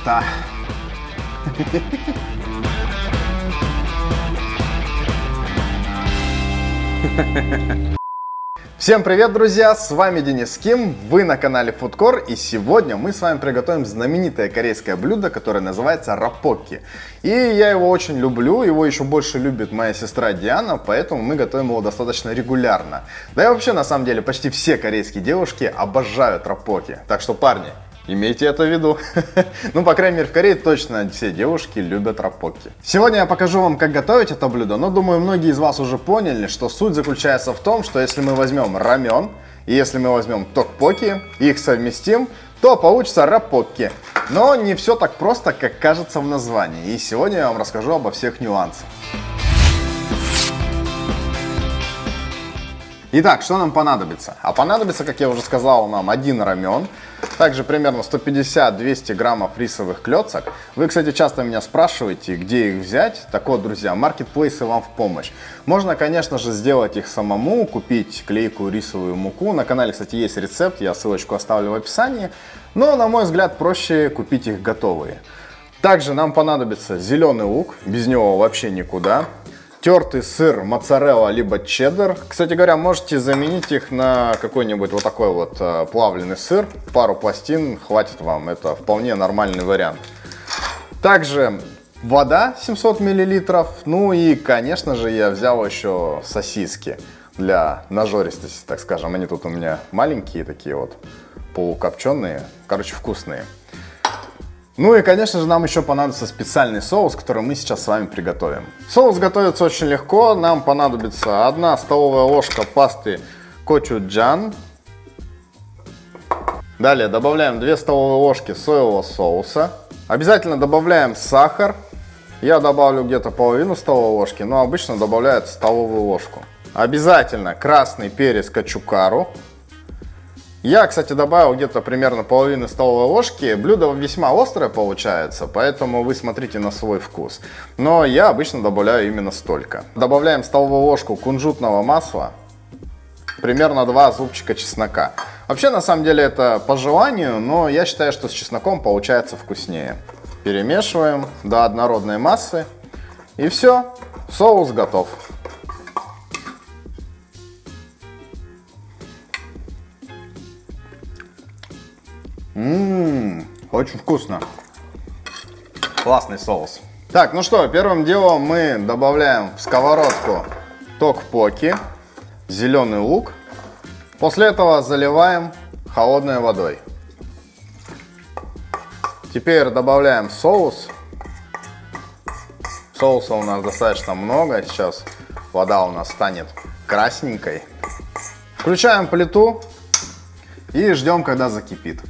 красота. Всем привет, друзья! С вами Денис Ким, вы на канале Foodcore, и сегодня мы с вами приготовим знаменитое корейское блюдо, которое называется раппокки. И я его очень люблю, его еще больше любит моя сестра Диана, поэтому мы готовим его достаточно регулярно. Да и вообще, на самом деле, почти все корейские девушки обожают раппокки, так что, парни, имейте это в виду. Ну, по крайней мере, в Корее точно все девушки любят раппокки. Сегодня я покажу вам, как готовить это блюдо, но думаю, многие из вас уже поняли, что суть заключается в том, что если мы возьмем рамен и если мы возьмем токбокки, их совместим, то получится раппокки. Но не все так просто, как кажется в названии. И сегодня я вам расскажу обо всех нюансах. Итак, что нам понадобится? А понадобится, как я уже сказал, нам один рамен, также примерно 150-200 граммов рисовых клёцок. Вы, кстати, часто меня спрашиваете, где их взять. Так вот, друзья, маркетплейсы вам в помощь. Можно, конечно же, сделать их самому, купить клейкую рисовую муку. На канале, кстати, есть рецепт, я ссылочку оставлю в описании. Но, на мой взгляд, проще купить их готовые. Также нам понадобится зеленый лук, без него вообще никуда. Тертый сыр моцарелла либо чеддер. Кстати говоря, можете заменить их на какой-нибудь вот такой вот плавленый сыр. Пару пластин хватит вам, это вполне нормальный вариант. Также вода 700 мл. Ну и, конечно же, я взял еще сосиски для нажористости, так скажем. Они тут у меня маленькие такие вот, полукопченые, короче, вкусные. Ну и, конечно же, нам еще понадобится специальный соус, который мы сейчас с вами приготовим. Соус готовится очень легко. Нам понадобится 1 столовая ложка пасты кочуджан. Далее добавляем 2 столовые ложки соевого соуса. Обязательно добавляем сахар. Я добавлю где-то половину столовой ложки, но обычно добавляют столовую ложку. Обязательно красный перец кочукару. Я, кстати, добавил где-то примерно половину столовой ложки. Блюдо весьма острое получается, поэтому вы смотрите на свой вкус. Но я обычно добавляю именно столько. Добавляем столовую ложку кунжутного масла, примерно 2 зубчика чеснока. Вообще, на самом деле, это по желанию, но я считаю, что с чесноком получается вкуснее. Перемешиваем до однородной массы. И все, соус готов. Очень вкусно. Классный соус. Так, ну что, первым делом мы добавляем в сковородку токбокки, зеленый лук. После этого заливаем холодной водой. Теперь добавляем соус. Соуса у нас достаточно много. Сейчас вода у нас станет красненькой. Включаем плиту и ждем, когда закипит.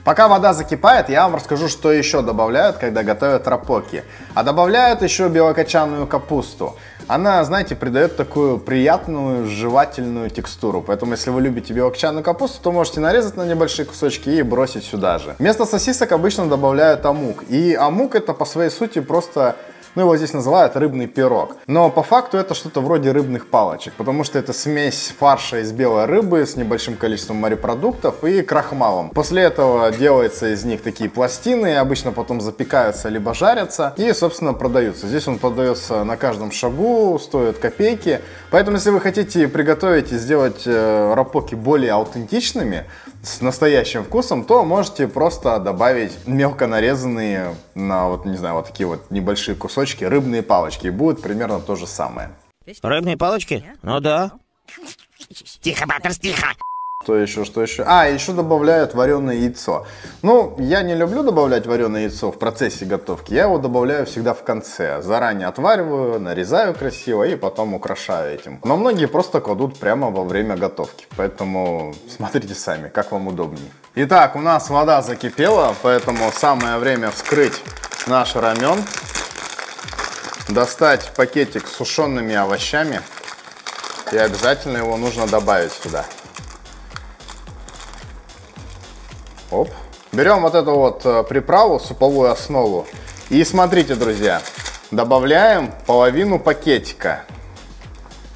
Пока вода закипает, я вам расскажу, что еще добавляют, когда готовят раппокки. А добавляют еще белокочанную капусту. Она, знаете, придает такую приятную жевательную текстуру. Поэтому, если вы любите белокочанную капусту, то можете нарезать на небольшие кусочки и бросить сюда же. Вместо сосисок обычно добавляют амук. И амук это по своей сути просто... Ну, его здесь называют рыбный пирог. Но по факту это что-то вроде рыбных палочек, потому что это смесь фарша из белой рыбы с небольшим количеством морепродуктов и крахмалом. После этого делается из них такие пластины, обычно потом запекаются либо жарятся и, собственно, продаются. Здесь он продается на каждом шагу, стоит копейки. Поэтому, если вы хотите приготовить и сделать раппокки более аутентичными, с настоящим вкусом, то можете просто добавить мелко нарезанные на вот, не знаю, вот такие вот небольшие кусочки рыбные палочки. И будет примерно то же самое. Рыбные палочки? Ну да. Тихо, Баттерс, тихо! Что еще, что еще? А, еще добавляют вареное яйцо. Ну, я не люблю добавлять вареное яйцо в процессе готовки. Я его добавляю всегда в конце. Заранее отвариваю, нарезаю красиво и потом украшаю этим. Но многие просто кладут прямо во время готовки. Поэтому смотрите сами, как вам удобнее. Итак, у нас вода закипела, поэтому самое время вскрыть наш рамен. Достать пакетик с сушеными овощами. И обязательно его нужно добавить сюда. Оп. Берем вот эту вот приправу, суповую основу. И смотрите, друзья, добавляем половину пакетика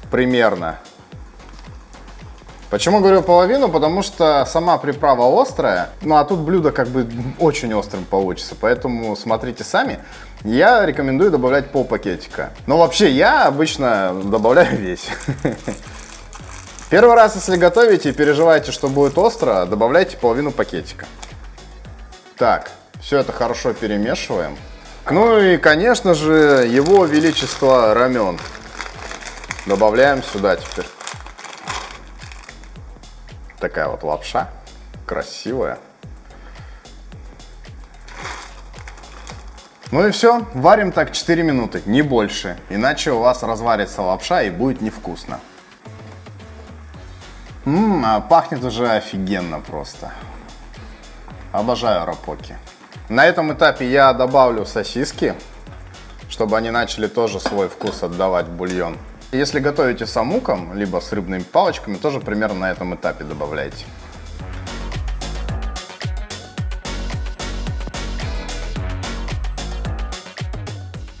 примерно. Почему говорю половину? Потому что сама приправа острая, ну а тут блюдо как бы очень острым получится, поэтому смотрите сами. Я рекомендую добавлять пол-пакетика. Но вообще я обычно добавляю весь. Первый раз, если готовите и переживаете, что будет остро, добавляйте половину пакетика. Так, все это хорошо перемешиваем. Ну и, конечно же, его величество рамен. Добавляем сюда теперь. Такая вот лапша, красивая. Ну и все, варим так 4 минуты, не больше. Иначе у вас разварится лапша и будет невкусно. Пахнет уже офигенно просто. Обожаю рапоки. На этом этапе я добавлю сосиски, чтобы они начали тоже свой вкус отдавать в бульон. Если готовите с амуком, либо с рыбными палочками, тоже примерно на этом этапе добавляйте.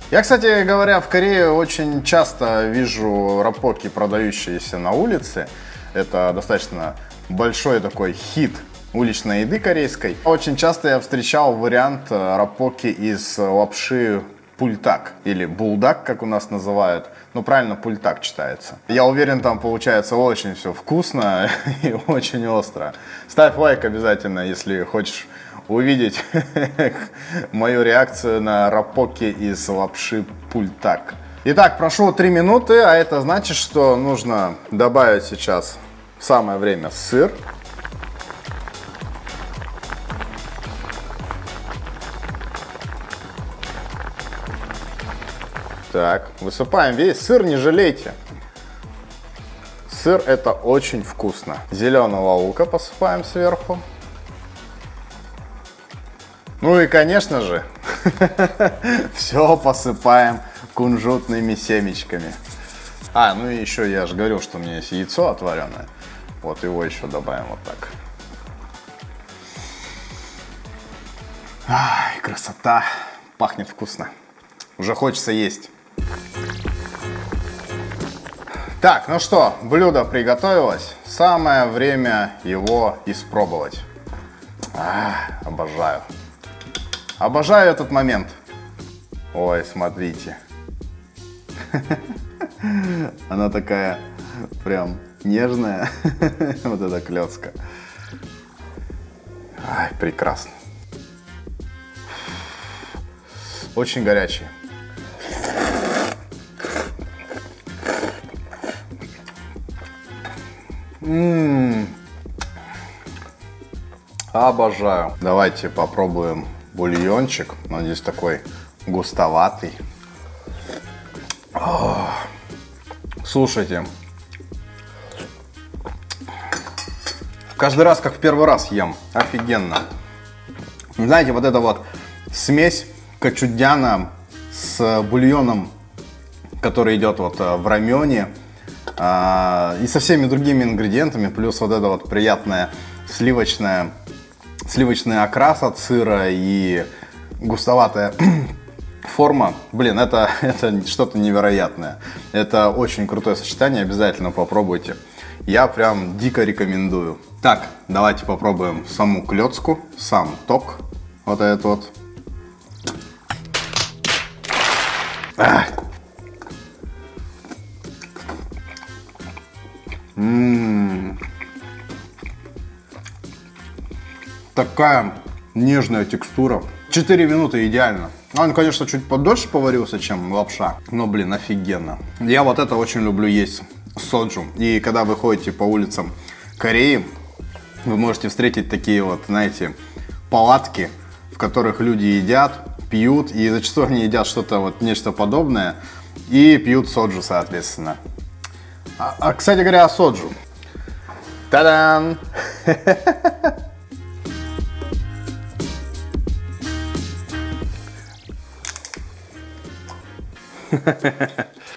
Я, кстати говоря, в Корее очень часто вижу рапоки, продающиеся на улице. Это достаточно большой такой хит уличной еды корейской. Очень часто я встречал вариант рапоки из лапши пультак или булдак, как у нас называют. Ну, правильно, пультак читается. Я уверен, там получается очень все вкусно и очень остро. Ставь лайк обязательно, если хочешь увидеть мою реакцию на рапоки из лапши пультак. Итак, прошло 3 минуты, а это значит, что нужно добавить сейчас в самое время сыр. Так, высыпаем весь сыр, не жалейте. Сыр это очень вкусно. Зеленого лука посыпаем сверху. Ну и, конечно же, все посыпаем кунжутными семечками. Ну и еще я же говорил, что у меня есть яйцо отваренное. Вот его еще добавим вот так. Ай, красота. Пахнет вкусно. Уже хочется есть. Так, ну что, блюдо приготовилось. Самое время его испробовать. Обожаю. Обожаю этот момент. Ой, смотрите. Она такая прям нежная. Вот эта клёцка. Ай, прекрасно. Очень горячий. Обожаю. Давайте попробуем бульончик. Он здесь такой густоватый. Слушайте, каждый раз как в первый раз ем. Офигенно. Знаете, вот эта вот смесь кочудяна с бульоном, который идет вот в рамене, и со всеми другими ингредиентами, плюс вот это вот приятная сливочный окрас от сыра и густоватая форма. Блин, это что-то невероятное. Это очень крутое сочетание, обязательно попробуйте. Я прям дико рекомендую. Так, давайте попробуем саму клёцку, сам ток. Вот этот вот. Такая нежная текстура. 4 минуты идеально. Он, конечно, чуть подольше поварился, чем лапша, но, блин, офигенно. Я вот это очень люблю есть с соджу. И когда вы ходите по улицам Кореи, вы можете встретить такие вот, знаете, палатки, в которых люди едят, пьют, и зачастую они едят что-то вот, нечто подобное, и пьют соджу, соответственно. Кстати говоря, о соджу. Та-дам!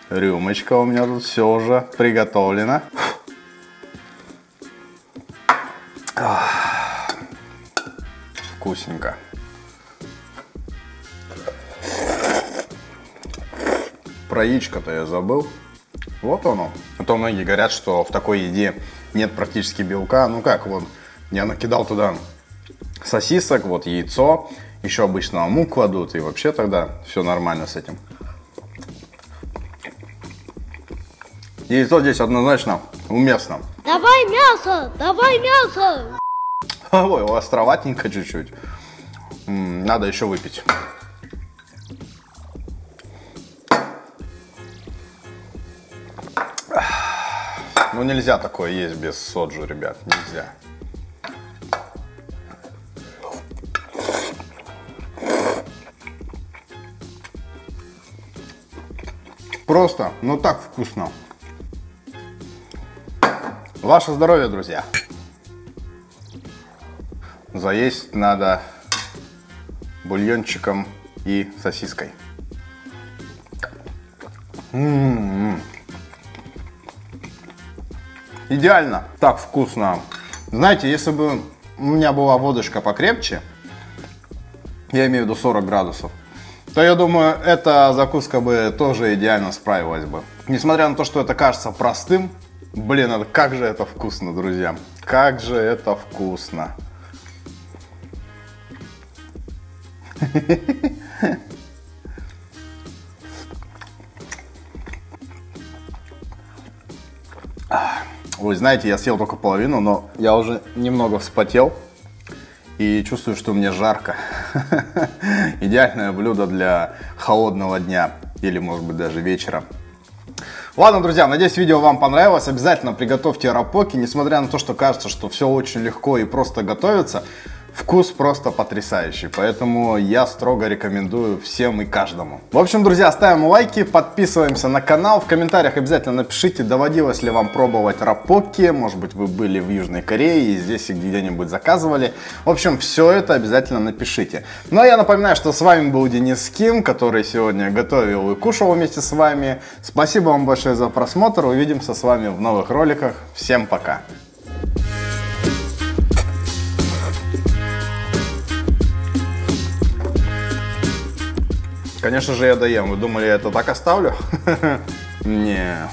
Рюмочка у меня тут все уже приготовлено. Вкусненько. Про яичко-то я забыл. Вот оно. А то многие говорят, что в такой еде нет практически белка. Ну как, вот я накидал туда сосисок, вот яйцо, еще обычно мук кладут, и вообще тогда все нормально с этим. Яйцо здесь однозначно уместно. Давай мясо, давай мясо. Ой, островатненько чуть-чуть. Надо еще выпить. Ну нельзя такое есть без соджу, ребят, нельзя. Просто, ну так вкусно. Ваше здоровье, друзья. Заесть надо бульончиком и сосиской. Идеально, так вкусно. Знаете, если бы у меня была водочка покрепче, я имею в виду 40 градусов, то я думаю, эта закуска бы тоже идеально справилась бы. Несмотря на то, что это кажется простым, блин, это, как же это вкусно, друзья. Как же это вкусно. Вы знаете, я съел только половину, но я уже немного вспотел и чувствую, что мне жарко. Идеальное блюдо для холодного дня или, может быть, даже вечера. Ладно, друзья, надеюсь, видео вам понравилось. Обязательно приготовьте рапоки. Несмотря на то, что кажется, что все очень легко и просто готовится, вкус просто потрясающий. Поэтому я строго рекомендую всем и каждому. В общем, друзья, ставим лайки, подписываемся на канал. В комментариях обязательно напишите, доводилось ли вам пробовать рапоки. Может быть, вы были в Южной Корее и здесь их где-нибудь заказывали. В общем, все это обязательно напишите. Ну а я напоминаю, что с вами был Денис Ким, который сегодня готовил и кушал вместе с вами. Спасибо вам большое за просмотр. Увидимся с вами в новых роликах. Всем пока! Конечно же, я доем. Вы думали, я это так оставлю? Не.